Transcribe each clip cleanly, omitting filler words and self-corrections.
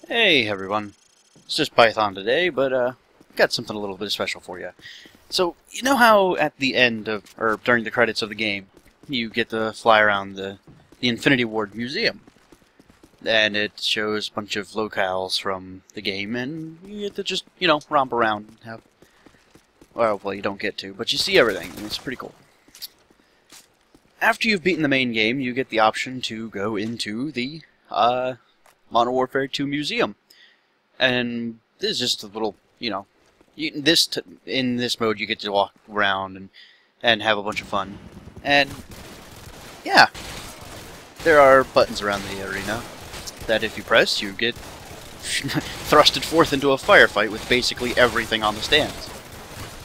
Hey everyone, it's just Python today, but got something a little bit special for you. So, you know how at the end of, or during the credits of the game, you get to fly around the Infinity Ward Museum, and it shows a bunch of locales from the game, and you get to just, romp around and have, well, you don't get to, but you see everything, and it's pretty cool. After you've beaten the main game, you get the option to go into the, Modern Warfare 2 Museum. And this is just a little, in this mode you get to walk around and have a bunch of fun. And, yeah, there are buttons around the arena that if you press, you get thrusted forth into a firefight with basically everything on the stands.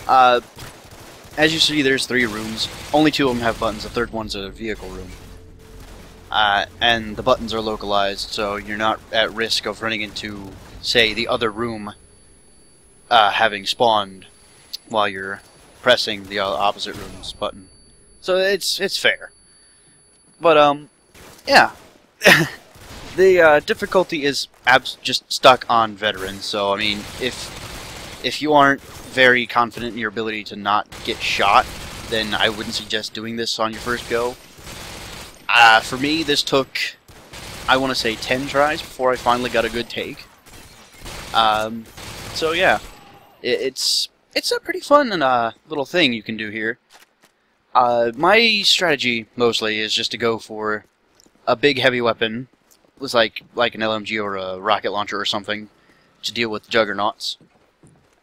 As you see, there's 3 rooms. Only 2 of them have buttons. The third one's a vehicle room. And the buttons are localized, so you're not at risk of running into, say, the other room having spawned while you're pressing the opposite room's button. So it's fair. But, yeah. The difficulty is just stuck on veterans, so, I mean, if you aren't very confident in your ability to not get shot, then I wouldn't suggest doing this on your first go. For me, this took, I want to say, 10 tries before I finally got a good take. So yeah, it's a pretty fun little thing you can do here. My strategy, mostly, is just to go for a big heavy weapon, was like an LMG or a rocket launcher or something, to deal with juggernauts,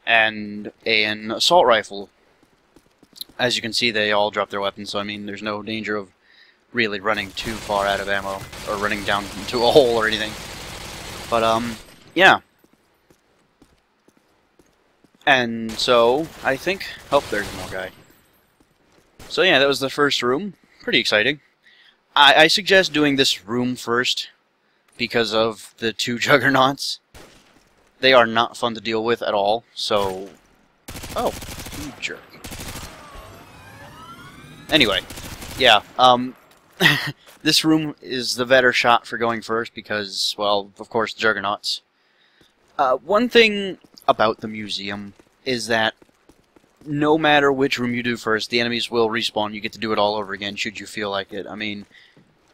and an assault rifle. As you can see, they all drop their weapons, so I mean, there's no danger of really running too far out of ammo, or running down into a hole or anything. But, yeah. And so, I think... Oh, there's more guy. So yeah, that was the first room. Pretty exciting. I suggest doing this room first, because of the 2 juggernauts. They are not fun to deal with at all, so... Oh, you jerk. Anyway, yeah, this room is the better shot for going first because, well, of course, juggernauts. One thing about the museum is that no matter which room you do first, the enemies will respawn. You get to do it all over again should you feel like it. I mean,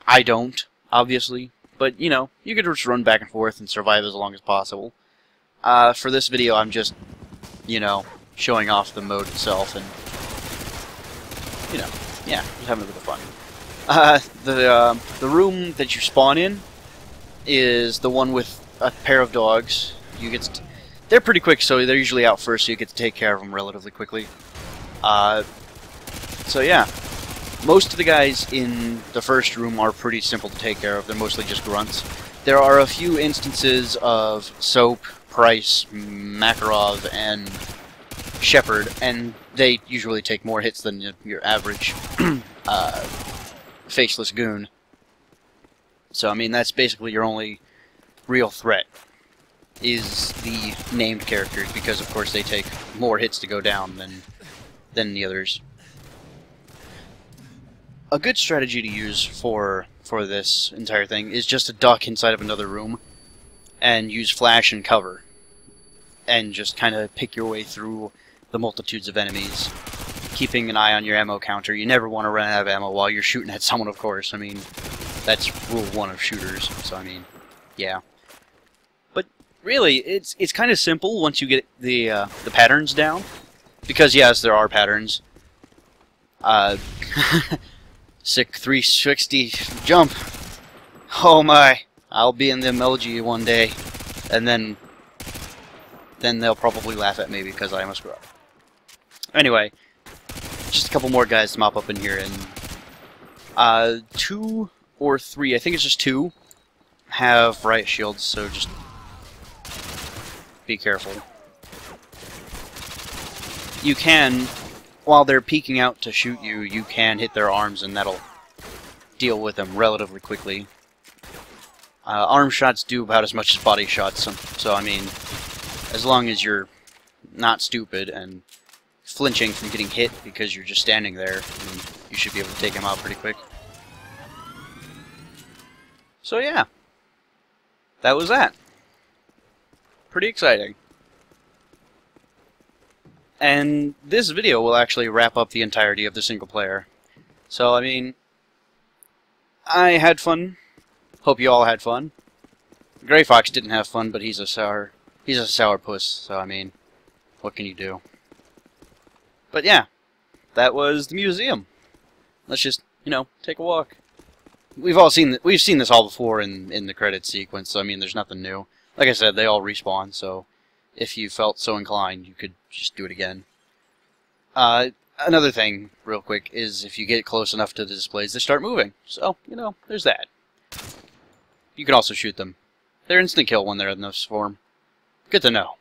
I don't, obviously, but, you could just run back and forth and survive as long as possible. For this video, I'm just, showing off the mode itself and, yeah, just having a bit of fun. The room that you spawn in is the one with a pair of dogs. They're pretty quick, so they're usually out first, so you get to take care of them relatively quickly. So yeah, most of the guys in the first room are pretty simple to take care of. They're mostly just grunts. There are a few instances of Soap, Price, Makarov, and Shepard, and they usually take more hits than your average faceless goon. So, I mean, that's basically your only real threat, is the named characters, because, of course, they take more hits to go down than the others. A good strategy to use for this entire thing is just to duck inside of another room and use flash and cover, and just kind of pick your way through the multitudes of enemies, keeping an eye on your ammo counter. You never want to run out of ammo while you're shooting at someone, of course. I mean, that's rule 1 of shooters, so I mean, yeah. But really, it's kind of simple once you get the patterns down, because yes, there are patterns. Sick 360 jump. Oh my, I'll be in the MLG one day, and then they'll probably laugh at me because I'm a screw up. Anyway, just a couple more guys to mop up in here, and 2 or 3, I think it's just 2, have riot shields, so just be careful. You can, while they're peeking out to shoot you, you can hit their arms, and that'll deal with them relatively quickly. Arm shots do about as much as body shots, so I mean, as long as you're not stupid and flinching from getting hit because you're just standing there, you should be able to take him out pretty quick. So yeah, that was that. pretty exciting. And this video will actually wrap up the entirety of the single player. So, I mean, I had fun. Hope you all had fun. Gray Fox didn't have fun, but he's a sourpuss, so I mean, what can you do? But yeah, that was the museum. Let's just, you know, take a walk. We've seen this all before in the credits sequence, so I mean, there's nothing new. Like I said, they all respawn, so if you felt so inclined, you could just do it again. Another thing, real quick, is if you get close enough to the displays, they start moving. So, you know, there's that. You can also shoot them. They're instant kill when they're in this form. Good to know.